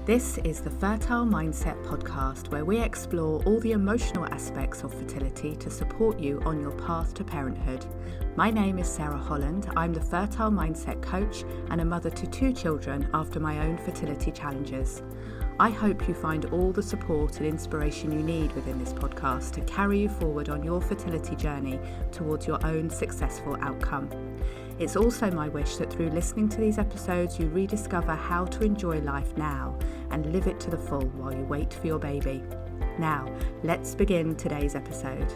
This is the Fertile Mindset podcast, where we explore all the emotional aspects of fertility to support you on your path to parenthood. My name is Sarah Holland. I'm the Fertile Mindset coach and a mother to 2 children after my own fertility challenges. I hope you find all the support and inspiration you need within this podcast to carry you forward on your fertility journey towards your own successful outcome. It's also my wish that through listening to these episodes, you rediscover how to enjoy life now and live it to the full while you wait for your baby. Now, let's begin today's episode.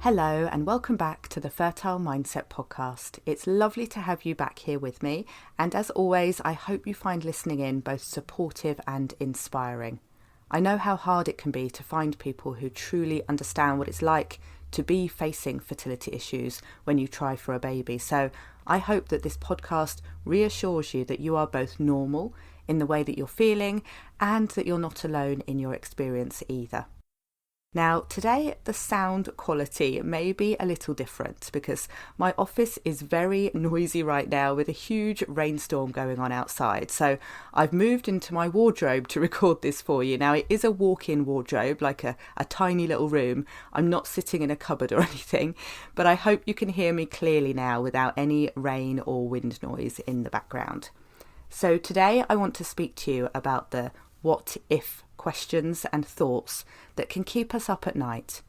Hello and welcome back to the Fertile Mindset podcast. It's lovely to have you back here with me, and as always, I hope you find listening in both supportive and inspiring. I know how hard it can be to find people who truly understand what it's like to be facing fertility issues when you try for a baby. So I hope that this podcast reassures you that you are both normal in the way that you're feeling and that you're not alone in your experience either. Now, today the sound quality may be a little different because my office is very noisy right now with a huge rainstorm going on outside. So I've moved into my wardrobe to record this for you. Now, it is a walk-in wardrobe, like a tiny little room. I'm not sitting in a cupboard or anything, but I hope you can hear me clearly now without any rain or wind noise in the background. So today I want to speak to you about the what if questions and thoughts that can keep us up at night.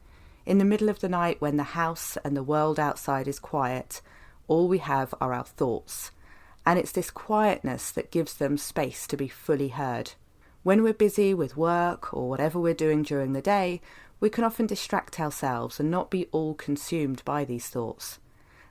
In the middle of the night when the house and the world outside is quiet, all we have are our thoughts. And it's this quietness that gives them space to be fully heard. When we're busy with work or whatever we're doing during the day, we can often distract ourselves and not be all consumed by these thoughts.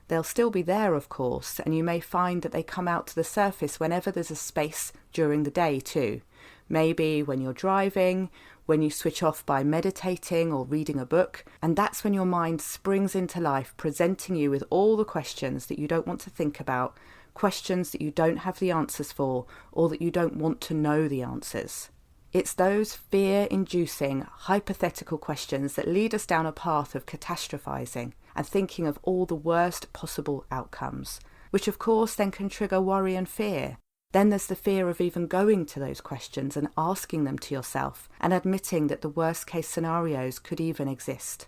They'll still be there, of course, and you may find that they come out to the surface whenever there's a space during the day too. Maybe when you're driving, when you switch off by meditating or reading a book, and that's when your mind springs into life, presenting you with all the questions that you don't want to think about, questions that you don't have the answers for, or that you don't want to know the answers. It's those fear-inducing, hypothetical questions that lead us down a path of catastrophizing and thinking of all the worst possible outcomes, which of course then can trigger worry and fear. Then there's the fear of even going to those questions and asking them to yourself and admitting that the worst case scenarios could even exist.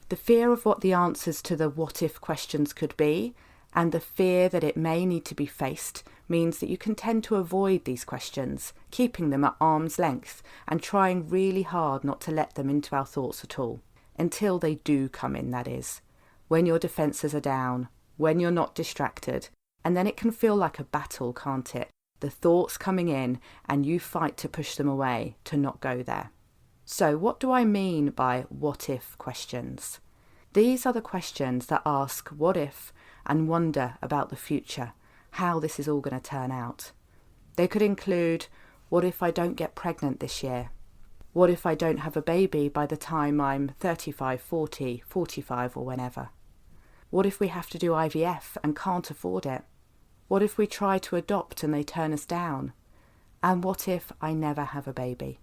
The fear of what the answers to the what if questions could be, and the fear that it may need to be faced, means that you can tend to avoid these questions, keeping them at arm's length and trying really hard not to let them into our thoughts at all. Until they do come in, that is. When your defences are down, when you're not distracted, and then it can feel like a battle, can't it? The thoughts coming in and you fight to push them away, to not go there. So what do I mean by what if questions? These are the questions that ask what if and wonder about the future, how this is all going to turn out. They could include, what if I don't get pregnant this year? What if I don't have a baby by the time I'm 35, 40, 45 or whenever? What if we have to do IVF and can't afford it? What if we try to adopt and they turn us down? And what if I never have a baby?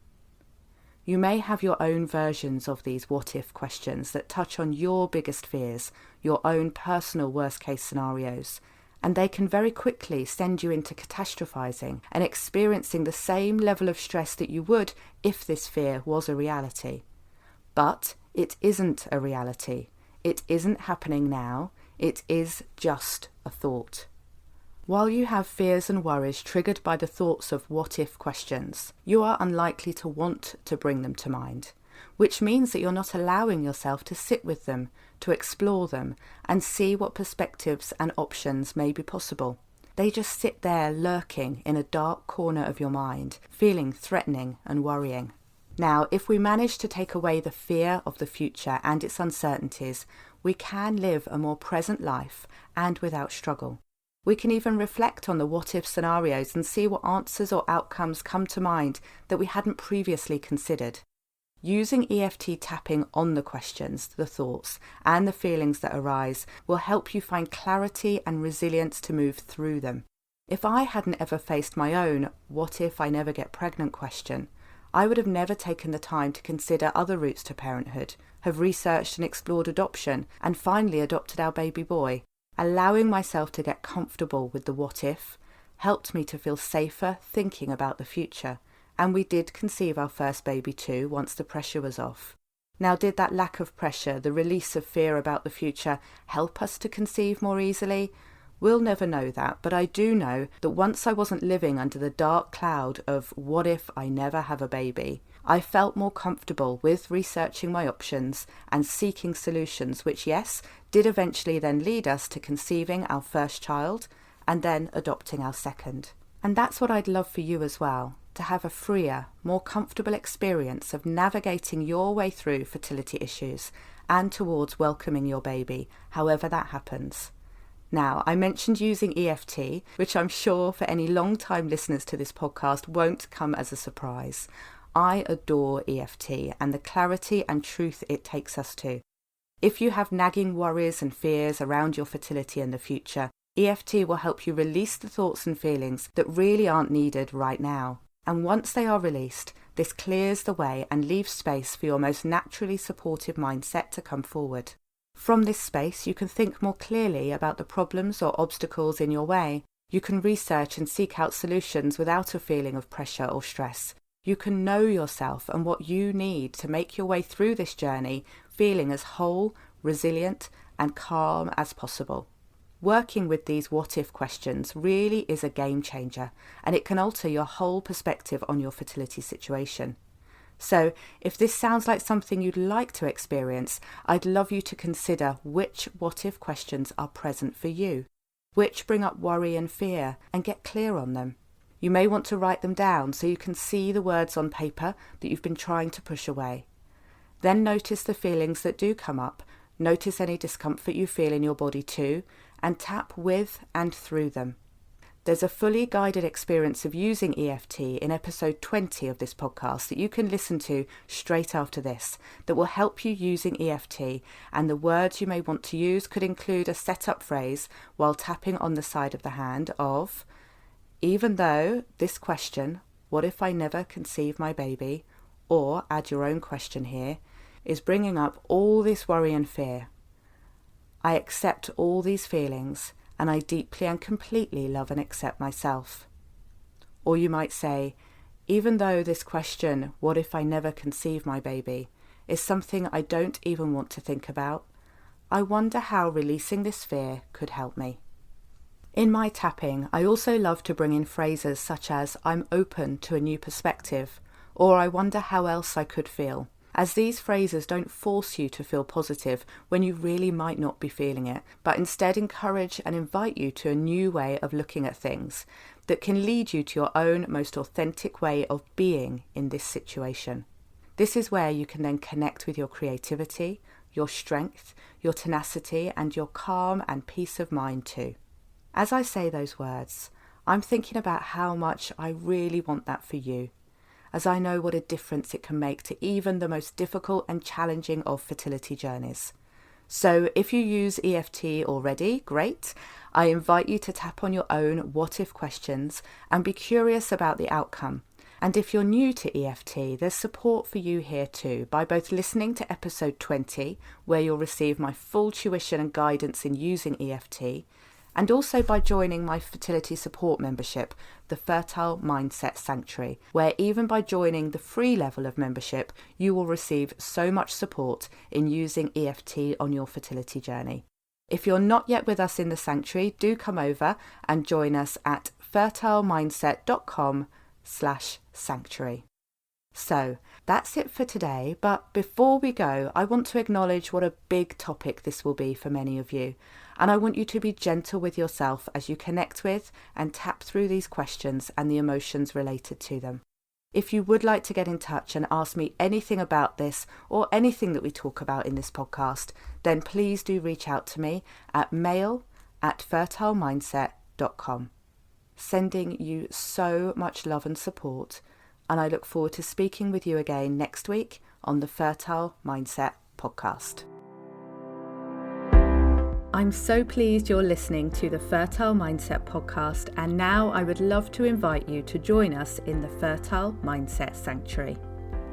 You may have your own versions of these what if questions that touch on your biggest fears, your own personal worst case scenarios, and they can very quickly send you into catastrophizing and experiencing the same level of stress that you would if this fear was a reality. But it isn't a reality. It isn't happening now. It is just a thought. While you have fears and worries triggered by the thoughts of what-if questions, you are unlikely to want to bring them to mind, which means that you're not allowing yourself to sit with them, to explore them, and see what perspectives and options may be possible. They just sit there lurking in a dark corner of your mind, feeling threatening and worrying. Now, if we manage to take away the fear of the future and its uncertainties, we can live a more present life and without struggle. We can even reflect on the what-if scenarios and see what answers or outcomes come to mind that we hadn't previously considered. Using EFT tapping on the questions, the thoughts, and the feelings that arise will help you find clarity and resilience to move through them. If I hadn't ever faced my own what if I never get pregnant question, I would have never taken the time to consider other routes to parenthood, have researched and explored adoption, and finally adopted our baby boy. Allowing myself to get comfortable with the what if helped me to feel safer thinking about the future. And we did conceive our first baby too once the pressure was off. Now, did that lack of pressure, the release of fear about the future, help us to conceive more easily? We'll never know that, but I do know that once I wasn't living under the dark cloud of what if I never have a baby, I felt more comfortable with researching my options and seeking solutions, which, yes, did eventually then lead us to conceiving our first child and then adopting our second. And that's what I'd love for you as well, to have a freer, more comfortable experience of navigating your way through fertility issues and towards welcoming your baby, however that happens. Now, I mentioned using EFT, which I'm sure for any long-time listeners to this podcast won't come as a surprise. I adore EFT and the clarity and truth it takes us to. If you have nagging worries and fears around your fertility and the future, EFT will help you release the thoughts and feelings that really aren't needed right now. And once they are released, this clears the way and leaves space for your most naturally supportive mindset to come forward. From this space, you can think more clearly about the problems or obstacles in your way. You can research and seek out solutions without a feeling of pressure or stress. You can know yourself and what you need to make your way through this journey feeling as whole, resilient, and calm as possible. Working with these what-if questions really is a game changer, and it can alter your whole perspective on your fertility situation. So, if this sounds like something you'd like to experience, I'd love you to consider which what-if questions are present for you, which bring up worry and fear, and get clear on them. You may want to write them down so you can see the words on paper that you've been trying to push away. Then notice the feelings that do come up, notice any discomfort you feel in your body too, and tap with and through them. There's a fully guided experience of using EFT in episode 20 of this podcast that you can listen to straight after this that will help you using EFT, and the words you may want to use could include a setup phrase while tapping on the side of the hand of, even though this question, what if I never conceive my baby, or add your own question here, is bringing up all this worry and fear. I accept all these feelings, and I deeply and completely love and accept myself. Or you might say, even though this question, what if I never conceive my baby, is something I don't even want to think about, I wonder how releasing this fear could help me. In my tapping, I also love to bring in phrases such as, I'm open to a new perspective, or I wonder how else I could feel, as these phrases don't force you to feel positive when you really might not be feeling it, but instead encourage and invite you to a new way of looking at things that can lead you to your own most authentic way of being in this situation. This is where you can then connect with your creativity, your strength, your tenacity, and your calm and peace of mind too. As I say those words, I'm thinking about how much I really want that for you, as I know what a difference it can make to even the most difficult and challenging of fertility journeys. So if you use EFT already, great. I invite you to tap on your own what-if questions and be curious about the outcome. And if you're new to EFT, there's support for you here too, by both listening to episode 20, where you'll receive my full tuition and guidance in using EFT, and also by joining my fertility support membership, the Fertile Mindset Sanctuary, where even by joining the free level of membership, you will receive so much support in using EFT on your fertility journey. If you're not yet with us in the sanctuary, do come over and join us at fertilemindset.com/sanctuary. So that's it for today, but before we go, I want to acknowledge what a big topic this will be for many of you, and I want you to be gentle with yourself as you connect with and tap through these questions and the emotions related to them. If you would like to get in touch and ask me anything about this or anything that we talk about in this podcast, then please do reach out to me at mail@fertilemindset.com. Sending you so much love and support, and I look forward to speaking with you again next week on the Fertile Mindset podcast. I'm so pleased you're listening to the Fertile Mindset podcast, and now I would love to invite you to join us in the Fertile Mindset Sanctuary.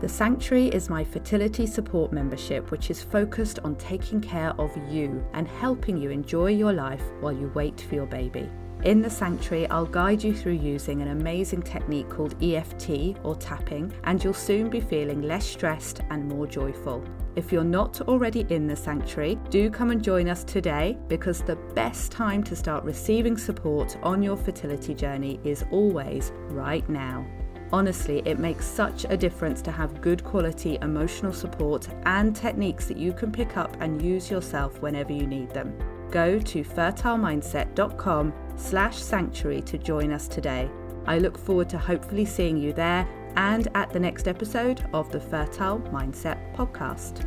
The Sanctuary is my fertility support membership, which is focused on taking care of you and helping you enjoy your life while you wait for your baby. In the sanctuary, I'll guide you through using an amazing technique called EFT or tapping, and you'll soon be feeling less stressed and more joyful. If you're not already in the sanctuary, do come and join us today, because the best time to start receiving support on your fertility journey is always right now. Honestly, it makes such a difference to have good quality emotional support and techniques that you can pick up and use yourself whenever you need them. Go to fertilemindset.com/sanctuary to join us today. I look forward to hopefully seeing you there and at the next episode of the Fertile Mindset podcast.